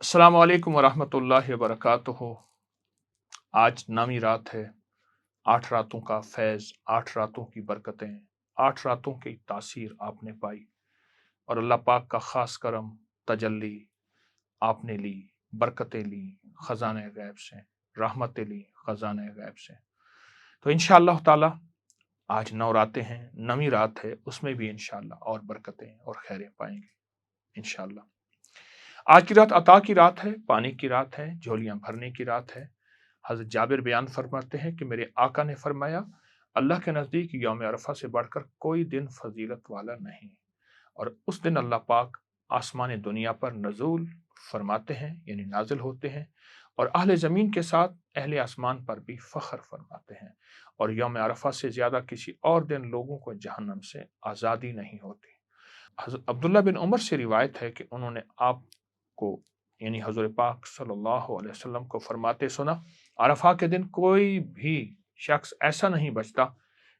अस्सलाम वालेकुम वरहमतुल्लाहि वबरकातुहू। आज नामी रात है। 8 रातों का फैज़, 8 रातों की बरकतें, 8 रातों की तासीर आपने पाई और अल्लाह पाक का ख़ास करम तजल्ली आपने ली, बरकतें ली ख़ज़ाने गैब से, रहमतें ली ख़ज़ाने गैब से। तो इंशाअल्लाह ताला आज 9 रातें हैं, 9वीं रात है, उसमें भी इंशाअल्लाह और बरकतें और खैरें पाएंगे इंशाअल्लाह। आज की रात अता की रात है, पानी की रात है, झोलियां भरने की रात है। हज़रत जाबिर बयान फरमाते हैं कि मेरे आका ने फरमाया, अल्लाह के नज़दीक यौम अरफा से बढ़कर कोई दिन फजीलत वाला नहीं, और उस दिन अल्लाह पाक आसमान दुनिया पर नज़ूल फरमाते हैं, यानी नाजिल होते हैं, और अहले ज़मीन के साथ अहले आसमान पर भी फ़ख्र फरमाते हैं। और यौम अरफा से ज़्यादा किसी और दिन लोगों को जहन्नम से आज़ादी नहीं होती। हज़रत अब्दुल्ला बिन उमर से रिवायत है कि उन्होंने आपको यानी हज़ूर पाक सल्लल्लाहु अलैहि वसल्लम को फरमाते सुना, अरफा के दिन कोई भी शख्स ऐसा नहीं बचता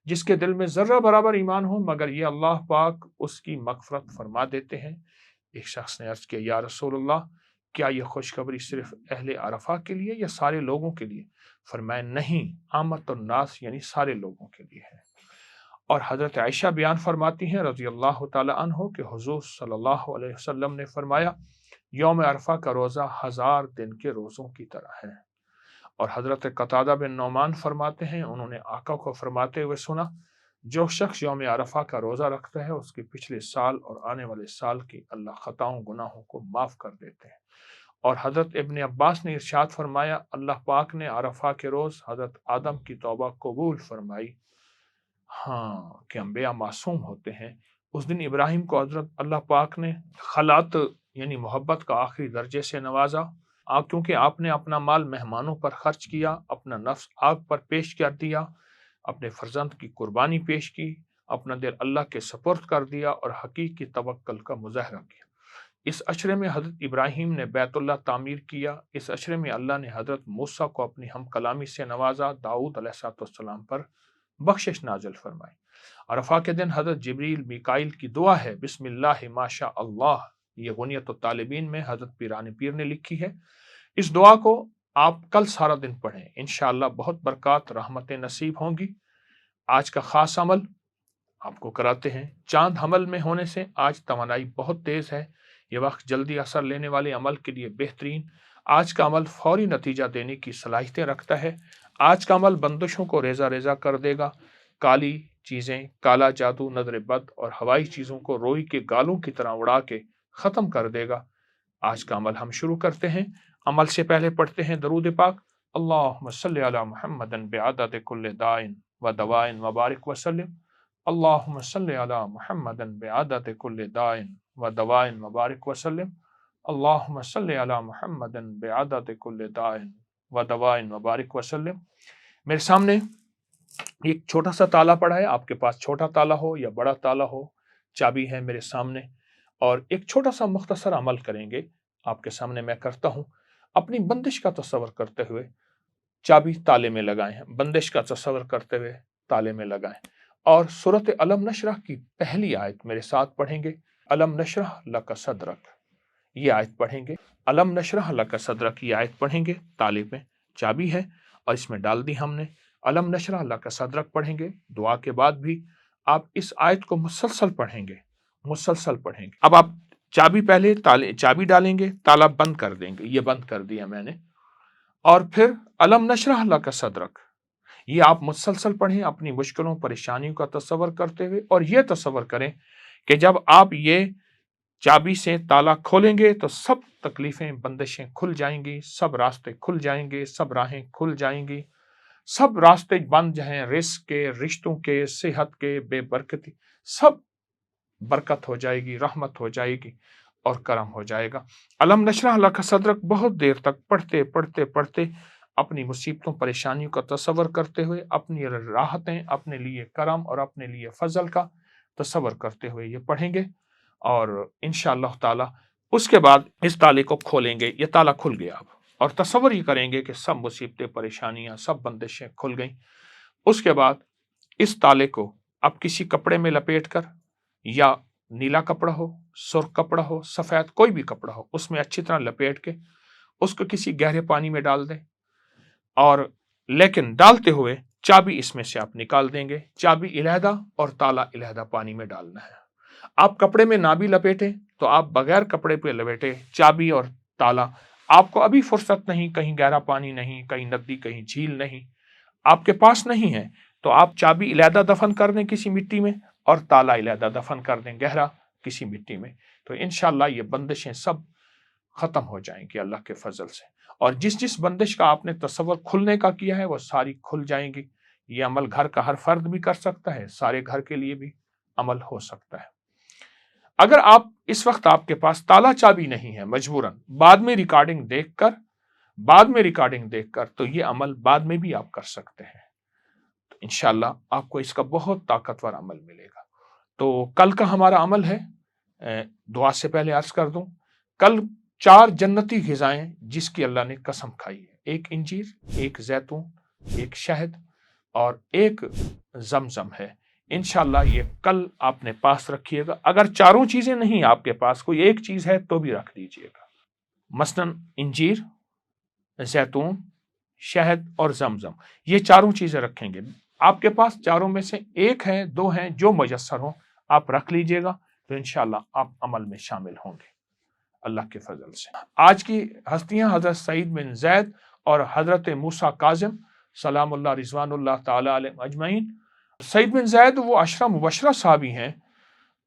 जिसके दिल में ज़र्रा बराबर ईमान हो, मगर ये अल्लाह पाक उसकी मग़फ़िरत फरमा देते हैं। एक शख्स ने अर्ज़ किया, या रसूलल्लाह, क्या यह खुशखबरी सिर्फ अहले अरफा के लिए या सारे लोगों के लिए? फरमाया, नहीं, आमतुन नास यानी सारे लोगों के लिए है। और हज़रत आयशा बयान फरमाती हैं रज़ियल्लाहु ताला अन्हो कि हुज़ूर सल्लल्लाहु अलैहि वसल्लम ने फरमाया, यौम अरफा का रोज़ा 1000 दिन के रोज़ों की तरह है। और हज़रत कतादा बिन नौमान फरमाते हैं, उन्होंने आका को फरमाते हुए सुना, जो शख्स यौम अरफा का रोज़ा रखता है उसके पिछले साल और आने वाले साल की अल्लाह ख़ताओं गुनाहों को माफ़ कर देते हैं। और हज़रत इब्न अब्बास ने इरशाद फरमाया, अल्लाह पाक ने अरफा के रोज़ हज़रत आदम की तौबा कबूल फरमाई। हाँ, कि अम्बिया मासूम होते हैं। उस दिन इब्राहिम को हज़रत अल्लाह पाक ने खलात यानी मोहब्बत का आखिरी दर्जे से नवाजा। आप क्योंकि आपने अपना माल मेहमानों पर खर्च किया, अपना नफ्स आग पर पेश कर दिया, अपने फर्जंद की कुर्बानी पेश की, अपना दिल अल्लाह के सपुर्द कर दिया और हकीकी तवक्कुल का मुज़ाहरा किया। इस अशरे में हज़रत इब्राहिम ने बैतुल्लाह तामीर किया। इस अशरे में अल्लाह ने हज़रत मूसा को अपनी हम कलामी से नवाजा, दाऊद अलैहिस्सलाम पर बख्शिश नाजिल फरमाई। अरफा के दिन हज़रत जिब्रील मीकाइल की दुआ है, बिस्मिल्लाह माशा अल्लाह। ये गुनियत तालिबीन में हज़रत पीरानी पीर ने लिखी है। इस दुआ को आप कल सारा दिन पढ़ें, इंशाअल्लाह बहुत बरकत रहमतें नसीब होंगी। आज का ख़ास अमल आपको कराते हैं। चांद हमल में होने से आज तवानाई बहुत तेज़ है। ये वक्त जल्दी असर लेने वाले अमल के लिए बेहतरीन। आज का अमल फौरी नतीजा देने की सलाहियतें रखता है। आज का अमल बंदिशों को रेजा रेजा कर देगा। काली चीज़ें, काला जादू, नजर बद और हवाई चीज़ों को रोई के गालों की तरह उड़ा के ख़त्म कर देगा। आज का अमल हम शुरू करते हैं। अमल से पहले पढ़ते हैं दरूद पाक। अल्लाहुम्मा सल्लि अला मुहम्मदिन बिअदद कुल्लि दाइन व दवाइन व बारिक वसल्लम। अल्लाहुम्मा सल्लि अला मुहम्मदिन बिअदद कुल्लि दाइन व दवाइन व बारिक वसल्लम। अल्लाहुम्मा सल्लि अला मुहम्मदिन बिअदद कुल्लि दाइन व दवाइन व बारिक वसल्लम। मेरे सामने एक छोटा सा ताला पड़ा है। आपके पास छोटा ताला हो या बड़ा ताला हो, चाबी है मेरे सामने, और एक छोटा सा मुख्तसर अमल करेंगे। आपके सामने मैं करता हूँ। अपनी बंदिश का तस्वर करते हुए चाबी ताले में लगाएं, बंदिश का तस्वर करते हुए ताले में लगाएं, और सूरत अलम नशरह की पहली आयत मेरे साथ पढ़ेंगे। अलम नशरह लका सदरक, ये आयत पढ़ेंगे। अलम नशरह लका सदरक, ये आयत पढ़ेंगे। ताले में चाबी है और इसमें डाल दी हमने। अलम नशरह लका सदरक पढ़ेंगे। दुआ के बाद भी आप इस आयत को मुसलसल पढ़ेंगे, मुसलसल पढ़ेंगे। अब आप चाबी पहले ताले चाबी डालेंगे, ताला बंद कर देंगे। ये बंद कर दिया मैंने। और फिर अलम नशरह लका सदरक, ये आप मुसलसल पढ़ें अपनी मुश्किलों परेशानियों का तस्वर करते हुए, और ये तस्वर करें कि जब आप ये चाबी से ताला खोलेंगे तो सब तकलीफें बंदिशें खुल जाएंगी, सब रास्ते खुल जाएंगे, सब राहें खुल जाएंगी, सब रास्ते बंद हैं, रिस्क के, रिश्तों के, सेहत के, बेबरकती, सब बरकत हो जाएगी, रहमत हो जाएगी और करम हो जाएगा। अलम नशरह लका सदरक बहुत देर तक पढ़ते पढ़ते पढ़ते अपनी मुसीबतों परेशानियों का तस्वर करते हुए, अपनी राहतें, अपने लिए करम और अपने लिए फजल का तस्वर करते हुए ये पढ़ेंगे। और इंशाअल्लाह ताला उसके बाद इस ताले को खोलेंगे। ये ताला खुल गया अब, और तस्वर ये करेंगे कि सब मुसीबतें, परेशानियां, सब बंदिशें खुल गईं। उसके बाद इस ताले को अब किसी कपड़े में लपेट कर, या नीला कपड़ा हो सुर्ख कपड़ा हो, सफेद कोई भी कपड़ा हो, उसमें अच्छी तरह लपेट के उसको किसी गहरे पानी में डाल दें, और लेकिन डालते हुए चाबी इसमें से आप निकाल देंगे। चाबी इलहदा और ताला इलहदा पानी में डालना है। आप कपड़े में ना भी लपेटे तो आप बगैर कपड़े पे लपेटे चाबी और ताला, आपको अभी फुर्सत नहीं, कहीं गहरा पानी नहीं, कहीं नदी, कहीं झील नहीं, आपके पास नहीं है, तो आप चाबी इलहदा दफन कर दें किसी मिट्टी में और ताला इलहदा दफन कर दें गहरा किसी मिट्टी में। तो इंशाअल्लाह ये बंदिशें सब खत्म हो जाएंगी अल्लाह के फजल से। और जिस जिस बंदिश का आपने तसव्वुर खुलने का किया है वो सारी खुल जाएंगी। ये अमल घर का हर फर्द भी कर सकता है, सारे घर के लिए भी अमल हो सकता है। अगर आप इस वक्त आपके पास ताला चाबी नहीं है, मजबूरन बाद में रिकॉर्डिंग देखकर तो ये अमल बाद में भी आप कर सकते हैं। तो इंशाअल्लाह आपको इसका बहुत ताकतवर अमल मिलेगा। तो कल का हमारा अमल है, दुआ से पहले अर्ज कर दूं, कल 4 जन्नती ग़िज़ाएं जिसकी अल्लाह ने कसम खाई है, एक इंजीर, एक जैतून, एक शहद और एक जमजम है। इंशाअल्लाह ये कल आपने पास रखिएगा। अगर चारों चीजें नहीं आपके पास, कोई एक चीज है तो भी रख दीजिएगा। मसलन इंजीर, जैतून, शहद और जमजम, ये चारों चीजें रखेंगे। आपके पास चारों में से एक है, दो हैं, जो मुयस्सर हो आप रख लीजिएगा, तो इंशाअल्लाह आप अमल में शामिल होंगे अल्लाह के फजल से। आज की हस्तियां हजरत सईद बिन जैद और हजरत मूसा काजिम सलामुल्लाह रिजवानुल्लाह ताला अलैहिम अजमईन। सईद बिन जैद वो अशरा मुबशरा साहबी हैं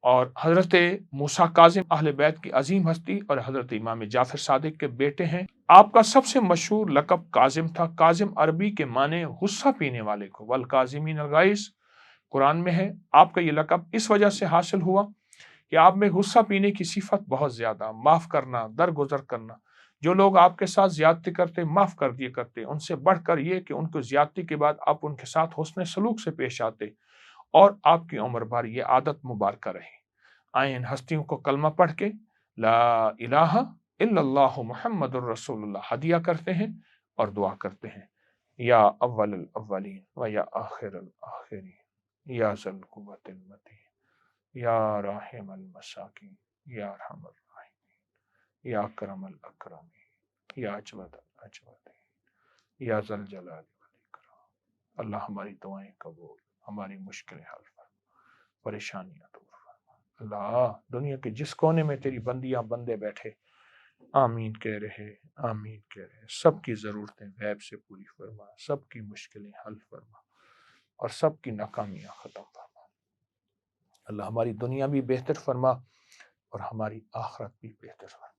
और हजरत मूसा काजिम अहले बैत की अजीम हस्ती और हजरत इमाम जाफर सादिक के बेटे हैं। आपका सबसे मशहूर लक़ब काजिम था। काजिम अरबी के माने गुस्सा पीने वाले को, वल काजिमीन अल गैज़ कुरान में है। आपका ये लक़ब इस वजह से हासिल हुआ कि आप में गुस्सा पीने की सिफत बहुत ज्यादा, माफ करना, दरगुजर करना, जो लोग आपके साथ ज्यादती करते माफ कर दिए करते, उनसे बढ़कर ये कि उनको ज्यादती के बाद आप उनके साथ हुस्न सलूक से पेश आते और आपकी उम्र भर ये आदत मुबारक रही। आए इन हस्तियों को कलमा पढ़ के ला इलाहा इल्लल्लाहु मुहम्मदुर रसूलुल्लाह हदिया करते हैं और दुआ करते हैं, या अव्वलुल अव्वलीन व या आखिरुल आखिरीन या ज़ल कुव्वतिल मतीन या राहिमल मसाकीन या अरहमर राहिमीन या अकरमल अकरमीन या अजवदल अजवदीन या ज़ल जलाल वल इकराम। अल्लाह हमारी दुआएं कबूल, हमारी मुश्किलें हल फरमा, परेशानियां दूर फरमा। अल्लाह दुनिया के जिस कोने में तेरी बंदियां बंदे बैठे आमीन कह रहे, आमीन कह रहे, सबकी ज़रूरतें गैब से पूरी फरमा, सबकी मुश्किलें हल फरमा और सबकी नाकामियां ख़त्म फरमा। अल्लाह हमारी दुनिया भी बेहतर फरमा और हमारी आखरत भी बेहतर फरमा,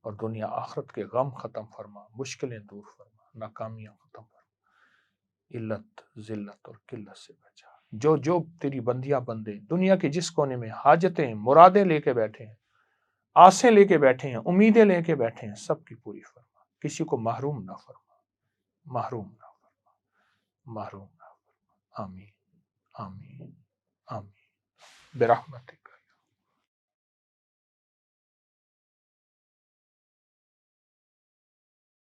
और दुनिया आखरत के गम ख़त्म फरमा, मुश्किलें दूर फरमा, नाकामियां ख़त्म फरमा, इल्लत ज़िल्लत और किल्लत से बचा। जो जो तेरी बंदियां बंदे दुनिया के जिस कोने में हाजतें मुरादें लेके बैठे हैं, आसें लेके बैठे हैं, उम्मीदें लेके बैठे हैं, सबकी पूरी फरमा, किसी को महरूम ना फरमा, महरूम ना फरमा, महरूम ना फरमा। आमीन आमीन आमीन बिरहमतिक